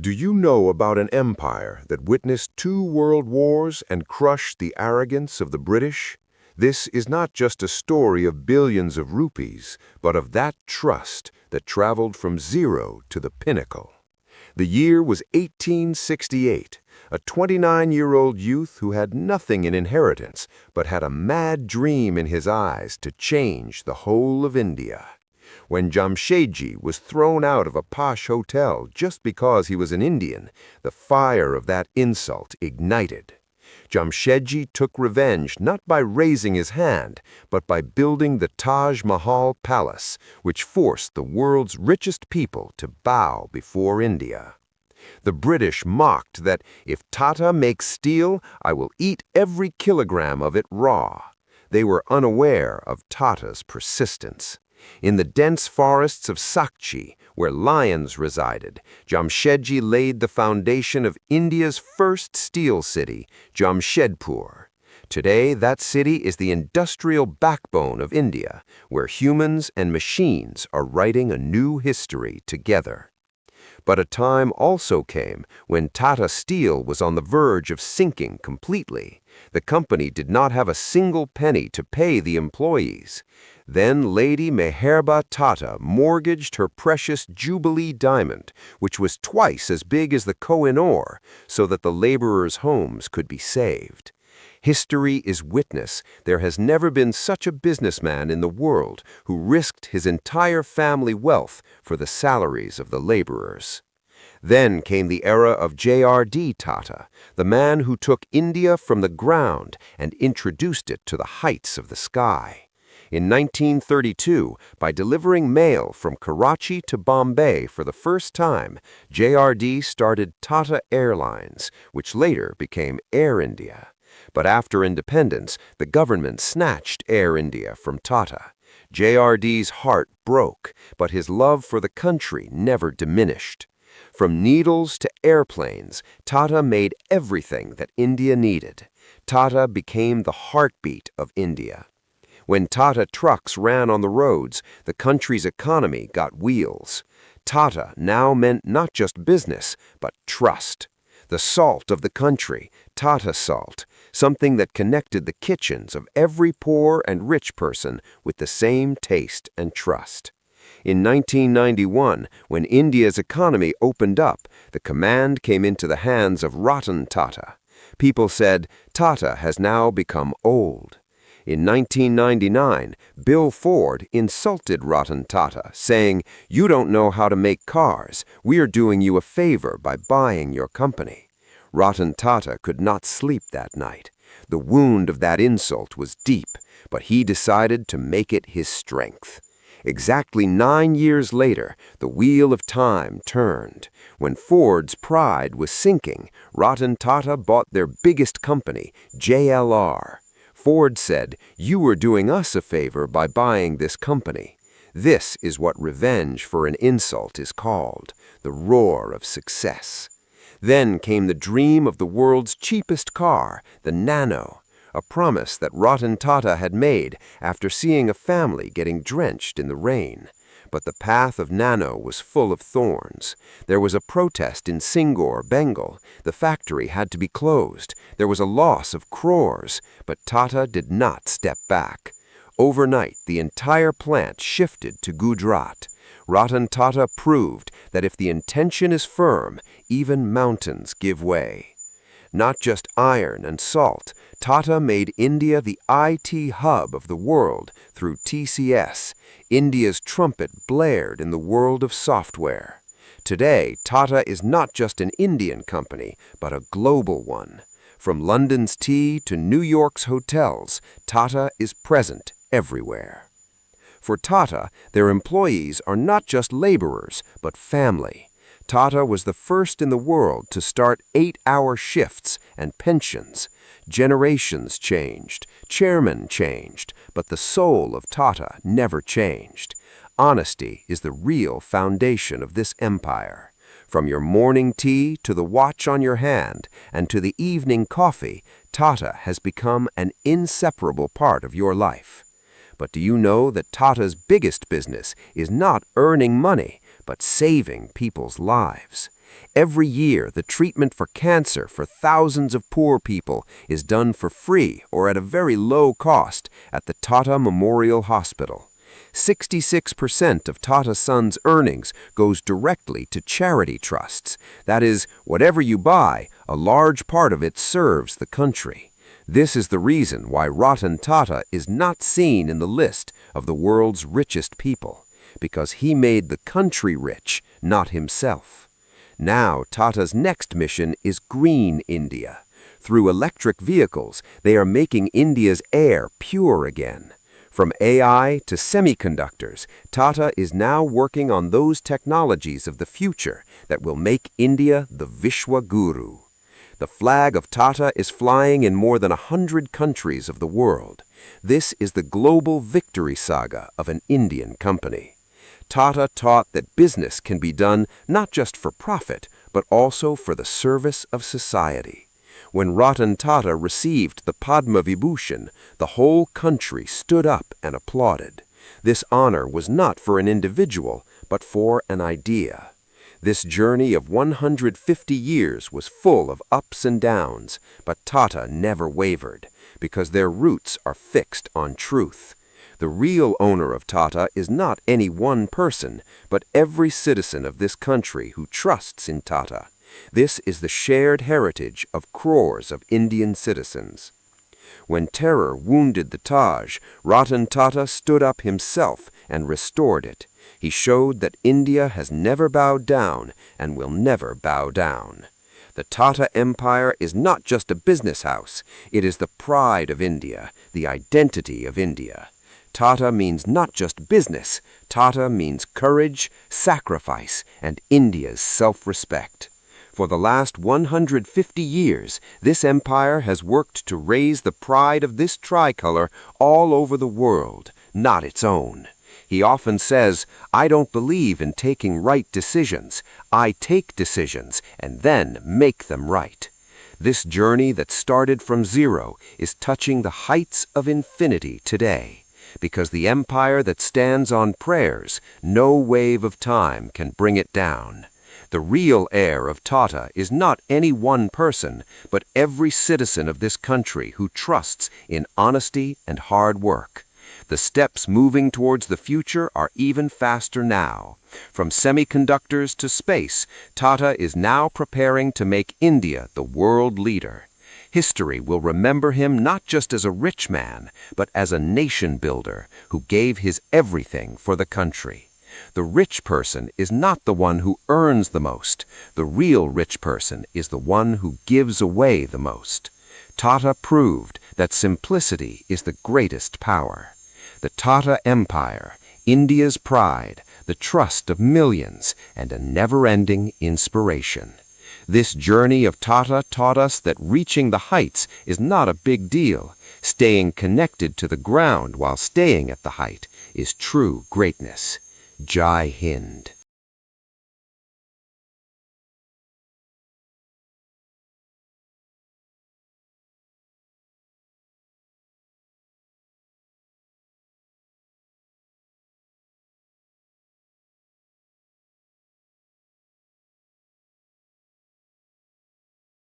Do you know about an empire that witnessed 2 world wars and crushed the arrogance of the British? This is not just a story of billions of rupees, but of that trust that traveled from zero to the pinnacle. The year was 1868. A 29-year-old youth who had nothing in inheritance, but had a mad dream in his eyes to change the whole of India. When Jamshedji was thrown out of a posh hotel just because he was an Indian, the fire of that insult ignited. Jamshedji took revenge not by raising his hand, but by building the Taj Mahal Palace, which forced the world's richest people to bow before India. The British mocked that, "If Tata makes steel, I will eat every kilogram of it raw." They were unaware of Tata's persistence. In the dense forests of Sakchi, where lions resided, Jamshedji laid the foundation of India's first steel city, Jamshedpur. Today, that city is the industrial backbone of India, where humans and machines are writing a new history together. But a time also came when Tata Steel was on the verge of sinking completely. The company did not have a single penny to pay the employees. Then Lady Meherbai Tata mortgaged her precious Jubilee Diamond, which was twice as big as the Koh-i-Noor, so that the laborers' homes could be saved. History is witness there has never been such a businessman in the world who risked his entire family wealth for the salaries of the laborers. Then came the era of J.R.D. Tata, the man who took India from the ground and introduced it to the heights of the sky. In 1932, by delivering mail from Karachi to Bombay for the first time, J.R.D. started Tata Airlines, which later became Air India. But after independence, the government snatched Air India from Tata. J.R.D.'s heart broke, but his love for the country never diminished. From needles to airplanes, Tata made everything that India needed. Tata became the heartbeat of India. When Tata trucks ran on the roads, the country's economy got wheels. Tata now meant not just business, but trust. The salt of the country, Tata salt, something that connected the kitchens of every poor and rich person with the same taste and trust. In 1991, when India's economy opened up, the command came into the hands of Ratan Tata. People said, "Tata has now become old." In 1999, Bill Ford insulted Ratan Tata, saying, "You don't know how to make cars. We are doing you a favor by buying your company." Ratan Tata could not sleep that night. The wound of that insult was deep, but he decided to make it his strength. Exactly 9 years later, the wheel of time turned. When Ford's pride was sinking, Ratan Tata bought their biggest company, JLR. Ford said, "You are doing us a favor by buying this company." This is what revenge for an insult is called, the roar of success. Then came the dream of the world's cheapest car, the Nano, a promise that Ratan Tata had made after seeing a family getting drenched in the rain. But the path of Nano was full of thorns. There was a protest in Singapore, Bengal. The factory had to be closed. There was a loss of crores, but Tata did not step back. Overnight, the entire plant shifted to Gujarat. Ratan Tata proved that if the intention is firm, even mountains give way. Not just iron and salt, Tata made India the IT hub of the world through TCS. India's trumpet blared in the world of software. Today, Tata is not just an Indian company, but a global one. From London's tea to New York's hotels, Tata is present everywhere. For Tata, their employees are not just laborers, but family. Tata was the first in the world to start 8-hour shifts and pensions. Generations changed, chairmen changed, but the soul of Tata never changed. Honesty is the real foundation of this empire. From your morning tea to the watch on your hand and to the evening coffee, Tata has become an inseparable part of your life. But do you know that Tata's biggest business is not earning money, but saving people's lives? Every year, the treatment for cancer for thousands of poor people is done for free or at a very low cost at the Tata Memorial Hospital. 66% of Tata Sons' earnings goes directly to charity trusts. That is, whatever you buy, a large part of it serves the country. This is the reason why Ratan Tata is not seen in the list of the world's richest people, because he made the country rich, not himself. Now, Tata's next mission is Green India. Through electric vehicles, they are making India's air pure again. From AI to semiconductors, Tata is now working on those technologies of the future that will make India the Vishwa Guru. The flag of Tata is flying in more than 100 countries of the world. This is the global victory saga of an Indian company. Tata taught that business can be done not just for profit, but also for the service of society. When Ratan Tata received the Padma Vibhushan, the whole country stood up and applauded. This honor was not for an individual, but for an idea. This journey of 150 years was full of ups and downs, but Tata never wavered, because their roots are fixed on truth. The real owner of Tata is not any one person, but every citizen of this country who trusts in Tata. This is the shared heritage of crores of Indian citizens. When terror wounded the Taj, Ratan Tata stood up himself and restored it. He showed that India has never bowed down and will never bow down. The Tata Empire is not just a business house. It is the pride of India, the identity of India. Tata means not just business. Tata means courage, sacrifice, and India's self-respect. For the last 150 years, this empire has worked to raise the pride of this tricolor all over the world, not its own. He often says, "I don't believe in taking right decisions. I take decisions and then make them right." This journey that started from zero is touching the heights of infinity today. Because the empire that stands on prayers, no wave of time can bring it down. The real heir of Tata is not any one person, but every citizen of this country who trusts in honesty and hard work. The steps moving towards the future are even faster now. From semiconductors to space, Tata is now preparing to make India the world leader. History will remember him not just as a rich man, but as a nation builder who gave his everything for the country. The rich person is not the one who earns the most. The real rich person is the one who gives away the most. Tata proved that simplicity is the greatest power. The Tata Empire, India's pride, the trust of millions, and a never-ending inspiration. This journey of Tata taught us that reaching the heights is not a big deal. Staying connected to the ground while staying at the height is true greatness. Jai Hind.